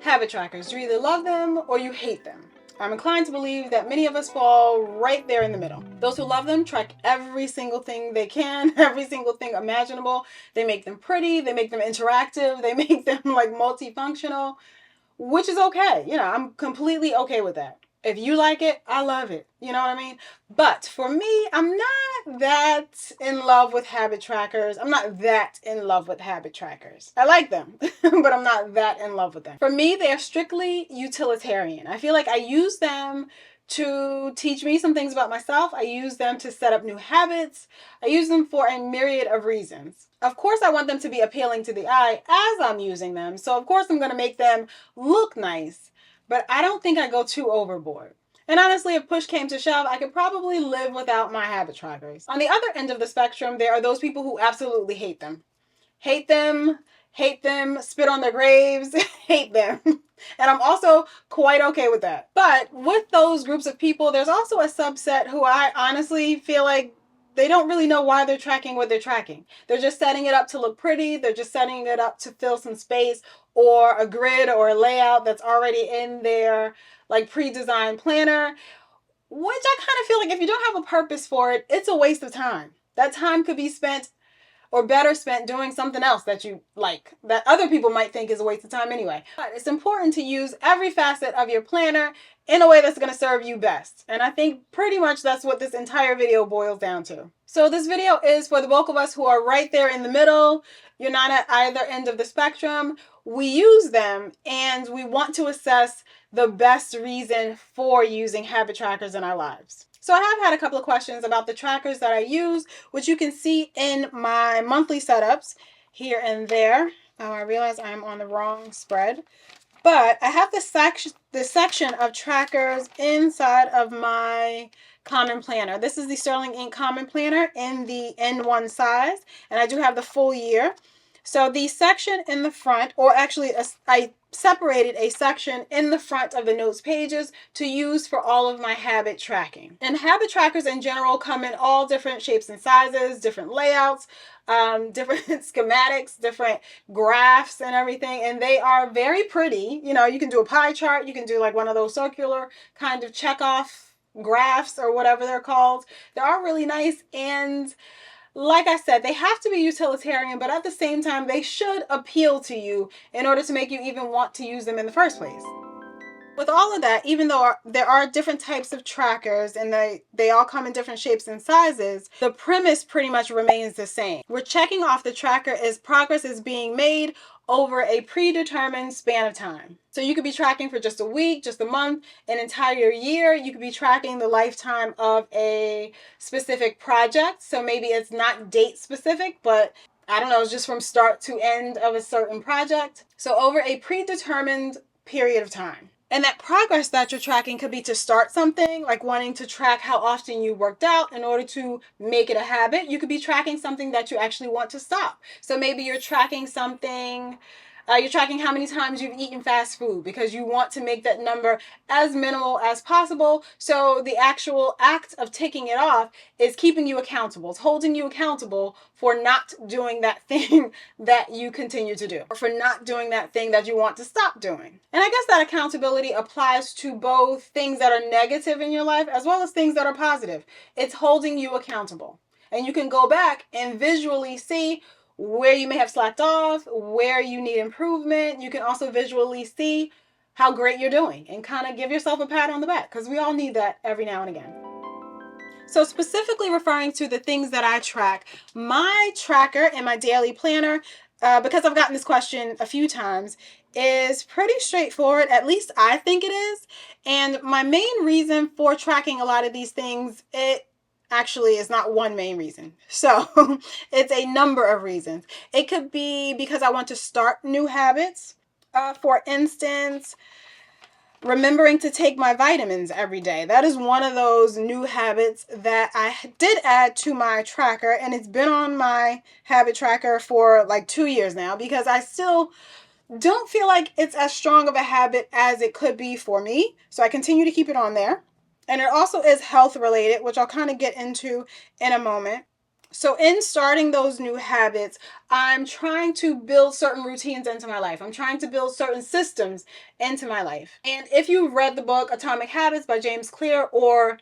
Habit trackers. You either love them or you hate them. I'm inclined to believe that many of us fall right there in the middle. Those who love them track every single thing they can, every single thing imaginable. They make them pretty, they make them interactive, they make them like multifunctional, which is okay. You know, I'm completely okay with that. If you like it, I love it. You know what I mean? But for me, I'm not that in love with habit trackers. I'm not that in love with habit trackers. I like them, but I'm not that in love with them. For me, they are strictly utilitarian. I feel like I use them to teach me some things about myself. I use them to set up new habits. I use them for a myriad of reasons. Of course, I want them to be appealing to the eye as I'm using them. So of course, I'm going to make them look nice, but I don't think I go too overboard. And honestly, if push came to shove, I could probably live without my habit trackers. On the other end of the spectrum, there are those people who absolutely hate them. Hate them, spit on their graves, hate them. And I'm also quite okay with that. But with those groups of people, there's also a subset who I honestly feel like they don't really know why they're tracking what they're tracking. They're just setting it up to look pretty. They're just setting it up to fill some space or a grid or a layout that's already in their like pre-designed planner, which I kind of feel like if you don't have a purpose for it, it's a waste of time. That time could be spent or better spent doing something else that you like, that other people might think is a waste of time anyway. But it's important to use every facet of your planner in a way that's going to serve you best. And I think pretty much that's what this entire video boils down to. So this video is for the bulk of us who are right there in the middle. You're not at either end of the spectrum. We use them and we want to assess the best reason for using habit trackers in our lives. So I have had a couple of questions about the trackers that I use, which you can see in my monthly setups here and there. Oh, I realize I'm on the wrong spread. But I have this section of trackers inside of my Common Planner. This is the Sterling Ink Common Planner in the N1 size, and I do have the full year. So the section in the front, or actually I separated a section in the front of the notes pages to use for all of my habit tracking. And habit trackers in general come in all different shapes and sizes, different layouts, different schematics, different graphs and everything. And they are very pretty. You know, you can do a pie chart. You can do like one of those circular kind of check off graphs or whatever they're called. They are really nice. And like I said, they have to be utilitarian, but at the same time, they should appeal to you in order to make you even want to use them in the first place. With all of that, even though there are different types of trackers and they all come in different shapes and sizes, the premise pretty much remains the same. We're checking off the tracker as progress is being made over a predetermined span of time. So you could be tracking for just a week, just a month, an entire year. You could be tracking the lifetime of a specific project. So maybe it's not date specific, but I don't know, it's just from start to end of a certain project. So over a predetermined period of time. And that progress that you're tracking could be to start something, like wanting to track how often you worked out in order to make it a habit. You could be tracking something that you actually want to stop. So maybe you're tracking something, you're tracking how many times you've eaten fast food because you want to make that number as minimal as possible. So the actual act of ticking it off is keeping you accountable. It's holding you accountable for not doing that thing that you continue to do, or for not doing that thing that you want to stop doing. And I guess that accountability applies to both things that are negative in your life as well as things that are positive. It's holding you accountable. And you can go back and visually see where you may have slacked off, where you need improvement. You can also visually see how great you're doing and kind of give yourself a pat on the back, because we all need that every now and again. So specifically referring to the things that I track, my tracker in my daily planner, because I've gotten this question a few times, is pretty straightforward. At least I think it is. And my main reason for tracking a lot of these things, it actually is not one main reason. So it's a number of reasons. It could be because I want to start new habits. For instance, remembering to take my vitamins every day. That is one of those new habits that I did add to my tracker, and it's been on my habit tracker for like 2 years now because I still don't feel like it's as strong of a habit as it could be for me. So I continue to keep it on there. And it also is health related, which I'll kind of get into in a moment. So in starting those new habits, I'm trying to build certain routines into my life. I'm trying to build certain systems into my life. And if you've read the book Atomic Habits by James Clear, or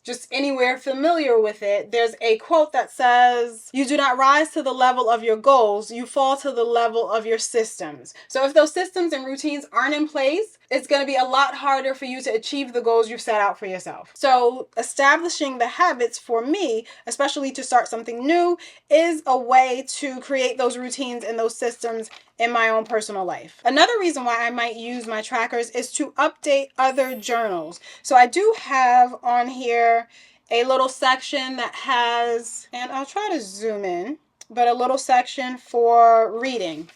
just anywhere familiar with it, there's a quote that says, "You do not rise to the level of your goals, you fall to the level of your systems." So if those systems and routines aren't in place, it's going to be a lot harder for you to achieve the goals you've set out for yourself. So establishing the habits for me, especially to start something new, is a way to create those routines and those systems in my own personal life. Another reason why I might use my trackers is to update other journals. So I do have on here a little section that has, and I'll try to zoom in, but a little section for reading.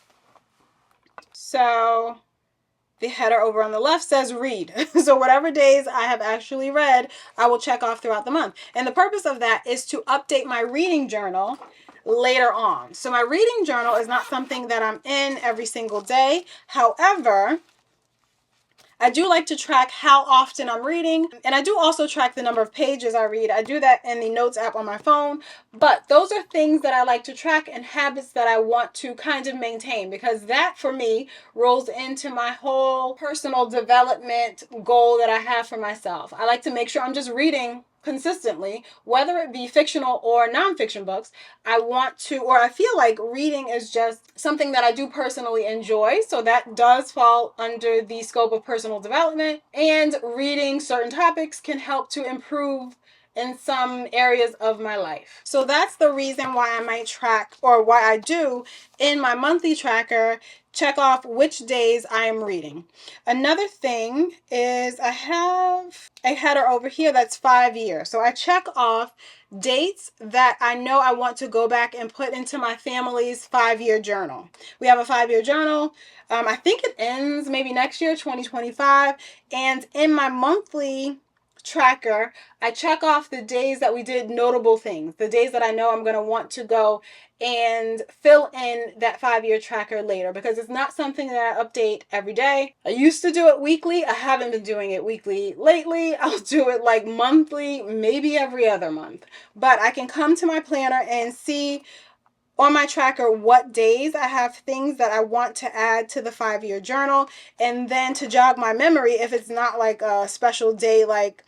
So the header over on the left says read. So whatever days I have actually read, I will check off throughout the month. And the purpose of that is to update my reading journal later on. So my reading journal is not something that I'm in every single day. However, I do like to track how often I'm reading, and I do also track the number of pages I read. I do that in the Notes app on my phone, but those are things that I like to track and habits that I want to kind of maintain, because that for me rolls into my whole personal development goal that I have for myself. I like to make sure I'm just reading consistently, whether it be fictional or nonfiction books. I want to, or I feel like reading is just something that I do personally enjoy. So that does fall under the scope of personal development. And reading certain topics can help to improve in some areas of my life. So that's the reason why I might track, or why I do in my monthly tracker, check off which days I am reading. Another thing is I have a header over here that's 5 years. So I check off dates that I know I want to go back and put into my family's 5-year journal. We have a 5-year journal. I think it ends maybe next year, 2025. And in my monthly tracker, I check off the days that we did notable things, the days that I know I'm going to want to go and fill in that 5-year tracker later, because it's not something that I update every day. I used to do it weekly. I haven't been doing it weekly lately. I'll do it like monthly, maybe every other month. But I can come to my planner and see on my tracker what days I have things that I want to add to the 5-year journal. And then to jog my memory, if it's not like a special day like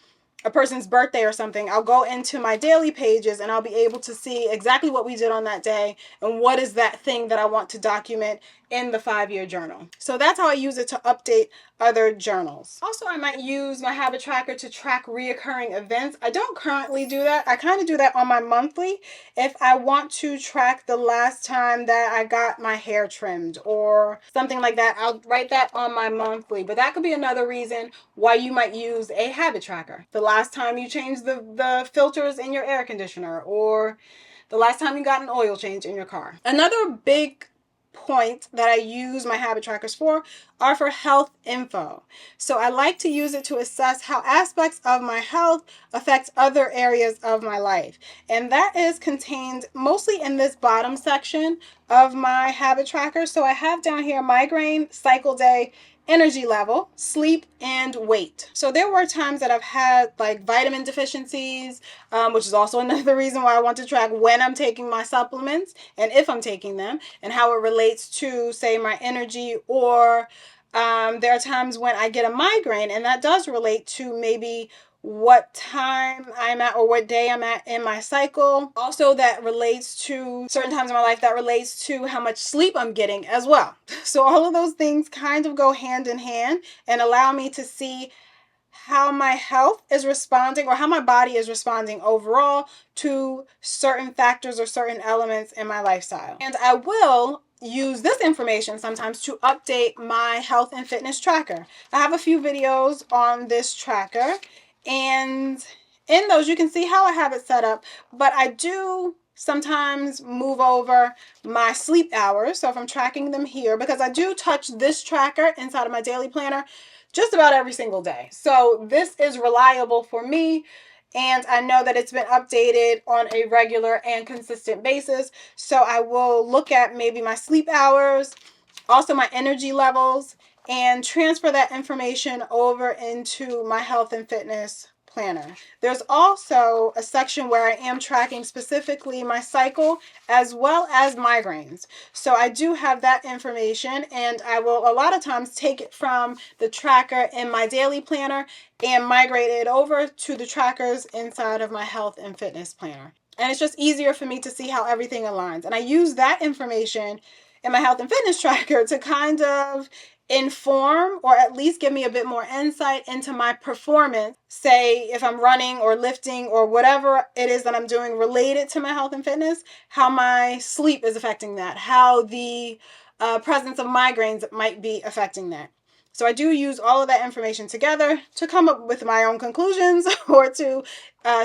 a person's birthday or something, I'll go into my daily pages and I'll be able to see exactly what we did on that day and what is that thing that I want to document in the 5-year journal. So that's how I use it to update other journals. Also, I might use my habit tracker to track reoccurring events. I don't currently do that. I kind of do that on my monthly. If I want to track the last time that I got my hair trimmed or something like that, I'll write that on my monthly. But that could be another reason why you might use a habit tracker. The last time you changed the filters in your air conditioner, or the last time you got an oil change in your car. Another big point that I use my habit trackers for are for health info. So I like to use it to assess how aspects of my health affect other areas of my life. And that is contained mostly in this bottom section of my habit tracker. So I have down here migraine, cycle day, energy level, sleep, and weight. So there were times that I've had like vitamin deficiencies, which is also another reason why I want to track when I'm taking my supplements and if I'm taking them and how it relates to, say, my energy. Or there are times when I get a migraine, and that does relate to maybe what time I'm at or what day I'm at in my cycle. Also, that relates to certain times in my life, that relates to how much sleep I'm getting as well. So all of those things kind of go hand in hand and allow me to see how my health is responding, or how my body is responding overall to certain factors or certain elements in my lifestyle. And I will use this information sometimes to update my health and fitness tracker. I have a few videos on this tracker, and in those you can see how I have it set up, but I do sometimes move over my sleep hours. So if I'm tracking them here, because I do touch this tracker inside of my daily planner just about every single day. So this is reliable for me, and I know that it's been updated on a regular and consistent basis. So I will look at maybe my sleep hours, also my energy levels, and transfer that information over into my health and fitness planner. There's also a section where I am tracking specifically my cycle as well as migraines. So I do have that information, and I will a lot of times take it from the tracker in my daily planner and migrate it over to the trackers inside of my health and fitness planner. And it's just easier for me to see how everything aligns. And I use that information in my health and fitness tracker to kind of inform or at least give me a bit more insight into my performance. Say if I'm running or lifting or whatever it is that I'm doing related to my health and fitness, how my sleep is affecting that, how the presence of migraines might be affecting that. So I do use all of that information together to come up with my own conclusions or to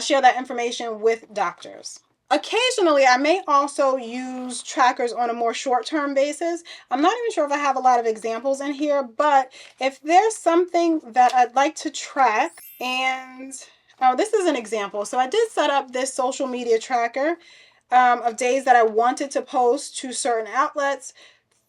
share that information with doctors. Occasionally, I may also use trackers on a more short-term basis. I'm not even sure if I have a lot of examples in here, but if there's something that I'd like to track, and oh, this is an example. So I did set up this social media tracker of days that I wanted to post to certain outlets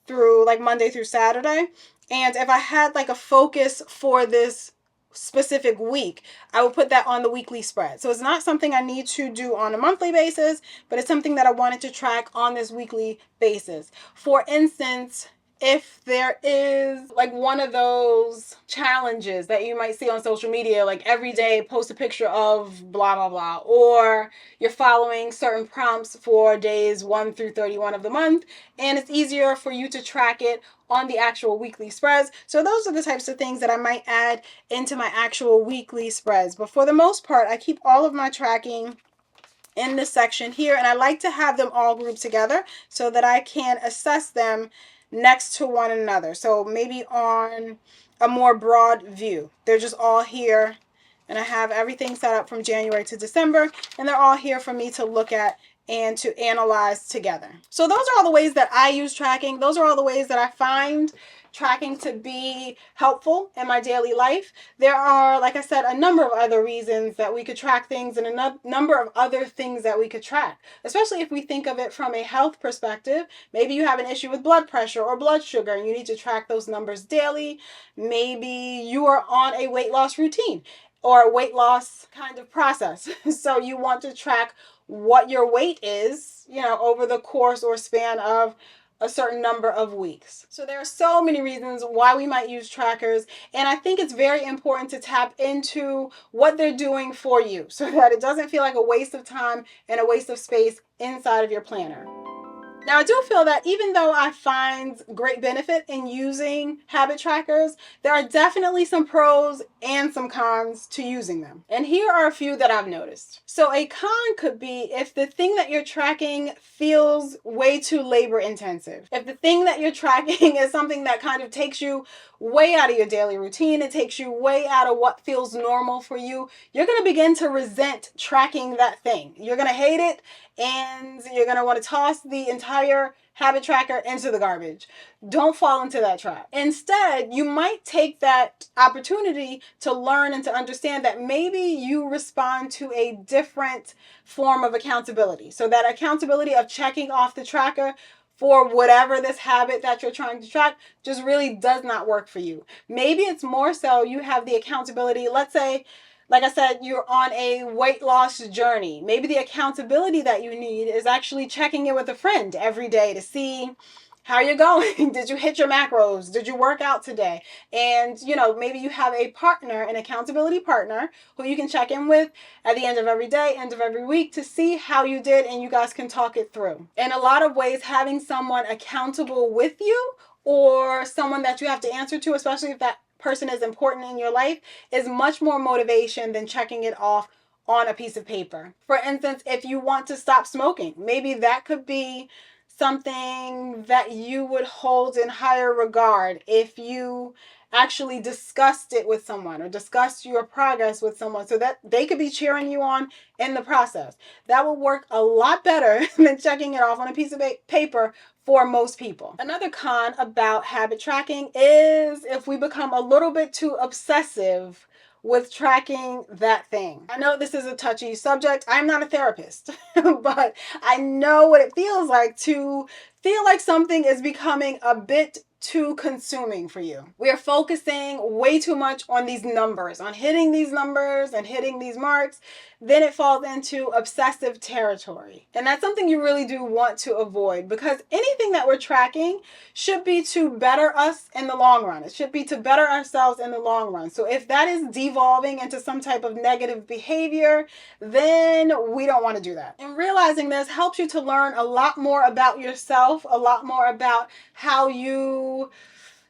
through like Monday through Saturday. And if I had like a focus for this specific week, I will put that on the weekly spread. So it's not something I need to do on a monthly basis, but it's something that I wanted to track on this weekly basis. For instance, if there is like one of those challenges that you might see on social media, like every day post a picture of blah, blah, blah, or you're following certain prompts for days 1 through 31 of the month, and it's easier for you to track it on the actual weekly spreads. So those are the types of things that I might add into my actual weekly spreads. But for the most part, I keep all of my tracking in this section here, and I like to have them all grouped together so that I can assess them next to one another. So maybe on a more broad view, they're just all here, and I have everything set up from January to December, and they're all here for me to look at and to analyze together. So those are all the ways that I use tracking. Those are all the ways that I find tracking to be helpful in my daily life. There are, like I said, a number of other reasons that we could track things and a number of other things that we could track, especially if we think of it from a health perspective. Maybe you have an issue with blood pressure or blood sugar and you need to track those numbers daily. Maybe you are on a weight loss routine or a weight loss kind of process. So you want to track what your weight is, over the course or span of a certain number of weeks. So there are so many reasons why we might use trackers, and I think it's very important to tap into what they're doing for you so that it doesn't feel like a waste of time and a waste of space inside of your planner. Now, I do feel that even though I find great benefit in using habit trackers, there are definitely some pros and some cons to using them. And here are a few that I've noticed. So a con could be if the thing that you're tracking feels way too labor intensive. If the thing that you're tracking is something that kind of takes you way out of your daily routine, it takes you way out of what feels normal for you, you're going to begin to resent tracking that thing. You're going to hate it, and you're going to want to toss the entire habit tracker into the garbage. Don't fall into that trap. Instead, you might take that opportunity to learn and to understand that maybe you respond to a different form of accountability. So that accountability of checking off the tracker for whatever this habit that you're trying to track just really does not work for you. Maybe it's more so you have the accountability. Let's say, like I said, you're on a weight loss journey. Maybe the accountability that you need is actually checking in with a friend every day to see how you're going. Did you hit your macros? Did you work out today? And, maybe you have a partner, an accountability partner, who you can check in with at the end of every day, end of every week, to see how you did, and you guys can talk it through. In a lot of ways, having someone accountable with you or someone that you have to answer to, especially if that person is important in your life, is much more motivation than checking it off on a piece of paper. For instance, if you want to stop smoking, maybe that could be something that you would hold in higher regard if you actually discussed it with someone or discussed your progress with someone so that they could be cheering you on in the process. That will work a lot better than checking it off on a piece of paper for most people. Another con about habit tracking is if we become a little bit too obsessive with tracking that thing. I know this is a touchy subject. I'm not a therapist, but I know what it feels like to feel like something is becoming a bit too consuming for you. We are focusing way too much on these numbers, on hitting these numbers and hitting these marks. Then it falls into obsessive territory. And that's something you really do want to avoid, because anything that we're tracking should be to better us in the long run. It should be to better ourselves in the long run. So if that is devolving into some type of negative behavior, then we don't want to do that. And realizing this helps you to learn a lot more about yourself, a lot more about how you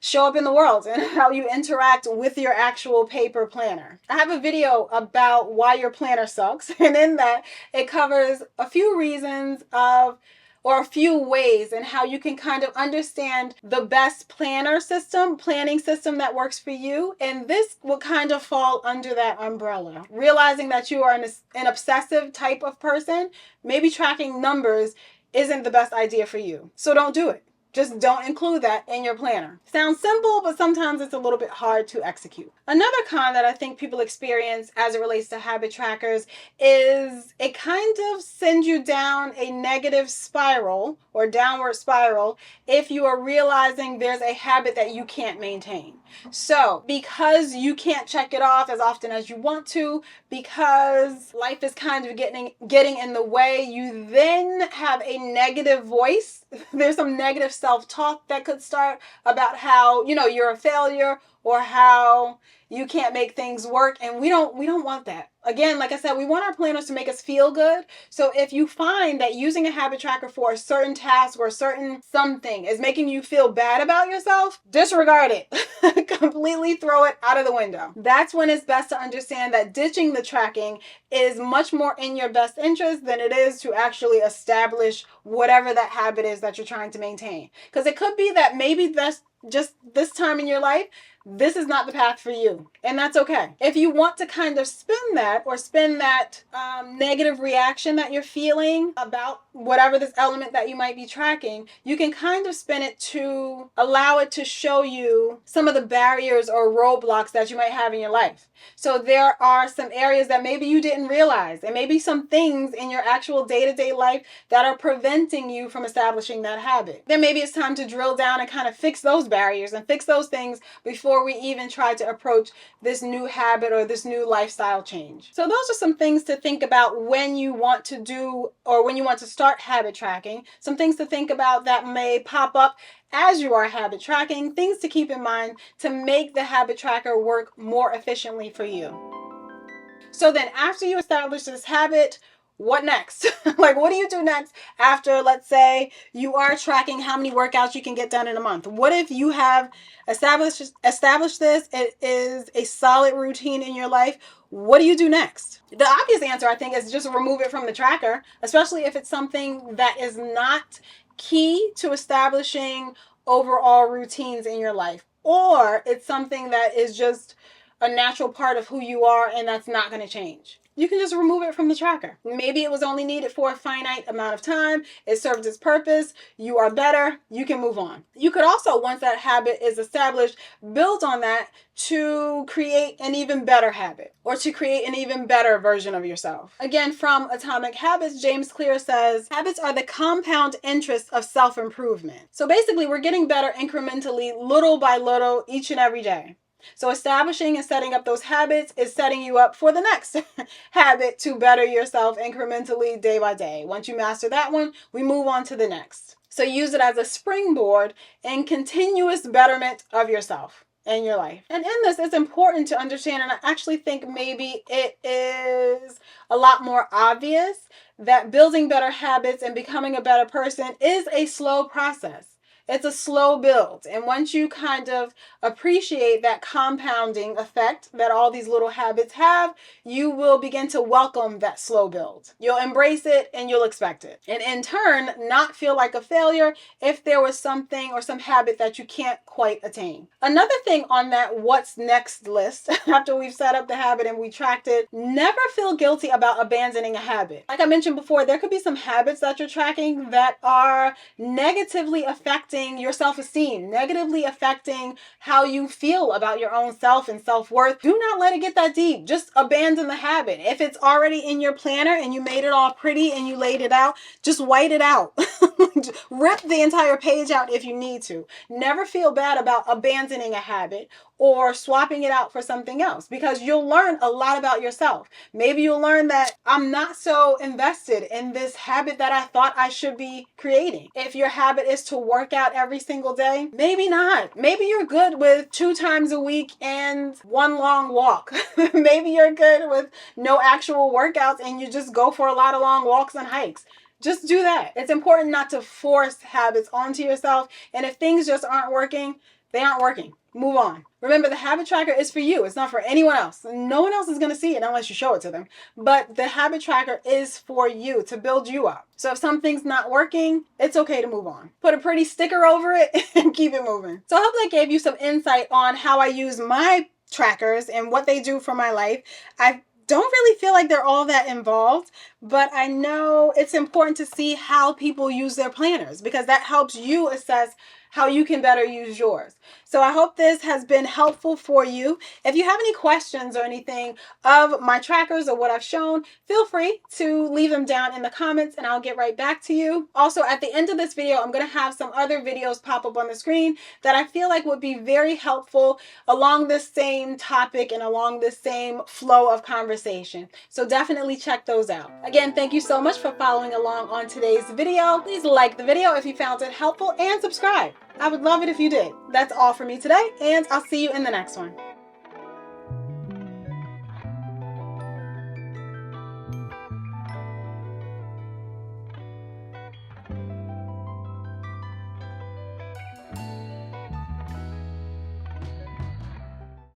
show up in the world and how you interact with your actual paper planner. I have a video about why your planner sucks, and in that it covers a few reasons of or a few ways and how you can kind of understand the best planning system that works for you. And this will kind of fall under that umbrella. Realizing that you are an obsessive type of person, maybe tracking numbers isn't the best idea for you. So don't do it. Just don't include that in your planner. Sounds simple, but sometimes it's a little bit hard to execute. Another con that I think people experience as it relates to habit trackers is it kind of sends you down a negative spiral or downward spiral if you are realizing there's a habit that you can't maintain. So because you can't check it off as often as you want to, because life is kind of getting in the way, you then have a negative voice. There's some negative self-talk that could start about how, you're a failure or how you can't make things work. And we don't want that. Again, like I said, we want our planners to make us feel good. So if you find that using a habit tracker for a certain task or a certain something is making you feel bad about yourself, disregard it. Completely throw it out of the window. That's when it's best to understand that ditching the tracking is much more in your best interest than it is to actually establish whatever that habit is that you're trying to maintain. Because it could be that maybe that's just this time in your life, this is not the path for you. And that's okay. If you want to kind of spin that negative reaction that you're feeling about whatever this element that you might be tracking, you can kind of spin it to allow it to show you some of the barriers or roadblocks that you might have in your life. So there are some areas that maybe you didn't realize, and maybe some things in your actual day-to-day life that are preventing you from establishing that habit. Then maybe it's time to drill down and kind of fix those barriers and fix those things before we even try to approach this new habit or this new lifestyle change. So those are some things to think about when you want to do or when you want to start habit tracking. Some things to think about that may pop up as you are habit tracking, things to keep in mind to make the habit tracker work more efficiently for you. So then after you establish this habit, what next? Like, what do you do next after, let's say, you are tracking how many workouts you can get done in a month? What if you have established this? It is a solid routine in your life. What do you do next? The obvious answer, I think, is just remove it from the tracker, especially if it's something that is not key to establishing overall routines in your life, or it's something that is just a natural part of who you are and that's not going to change. You can just remove it from the tracker. Maybe it was only needed for a finite amount of time. It served its purpose. You are better. You can move on. You could also, once that habit is established, build on that to create an even better habit or to create an even better version of yourself. Again, from Atomic Habits, James Clear says, habits are the compound interest of self-improvement. So basically, we're getting better incrementally, little by little, each and every day. So establishing and setting up those habits is setting you up for the next habit to better yourself incrementally day by day. Once you master that one, we move on to the next. So use it as a springboard in continuous betterment of yourself and your life. And in this, it's important to understand, and I actually think maybe it is a lot more obvious, that building better habits and becoming a better person is a slow process. It's a slow build. And once you kind of appreciate that compounding effect that all these little habits have, you will begin to welcome that slow build. You'll embrace it and you'll expect it. And in turn, not feel like a failure if there was something or some habit that you can't quite attain. Another thing on that what's next list, after we've set up the habit and we tracked it, never feel guilty about abandoning a habit. Like I mentioned before, there could be some habits that you're tracking that are negatively affecting affecting your self-esteem, negatively affecting how you feel about your own self and self-worth, do not let it get that deep. Just abandon the habit. If it's already in your planner and you made it all pretty and you laid it out, just white it out. Rip the entire page out if you need to. Never feel bad about abandoning a habit or swapping it out for something else, because you'll learn a lot about yourself. Maybe you'll learn that I'm not so invested in this habit that I thought I should be creating. If your habit is to work out every single day, maybe not. Maybe you're good with 2 times a week and 1 long walk. Maybe you're good with no actual workouts and you just go for a lot of long walks and hikes. Just do that. It's important not to force habits onto yourself. And if things just aren't working, they aren't working. Move on. Remember, the habit tracker is for you. It's not for anyone else. No one else is going to see it unless you show it to them. But the habit tracker is for you, to build you up. So if something's not working, it's okay to move on. Put a pretty sticker over it and keep it moving. So I hope that gave you some insight on how I use my trackers and what they do for my life. I don't really feel like they're all that involved, but I know it's important to see how people use their planners, because that helps you assess how you can better use yours. So I hope this has been helpful for you. If you have any questions or anything of my trackers or what I've shown, feel free to leave them down in the comments and I'll get right back to you. Also, at the end of this video, I'm going to have some other videos pop up on the screen that I feel like would be very helpful along this same topic and along this same flow of conversation. So definitely check those out. Again, thank you so much for following along on today's video. Please like the video if you found it helpful and subscribe. I would love it if you did. That's all for me today, and I'll see you in the next one.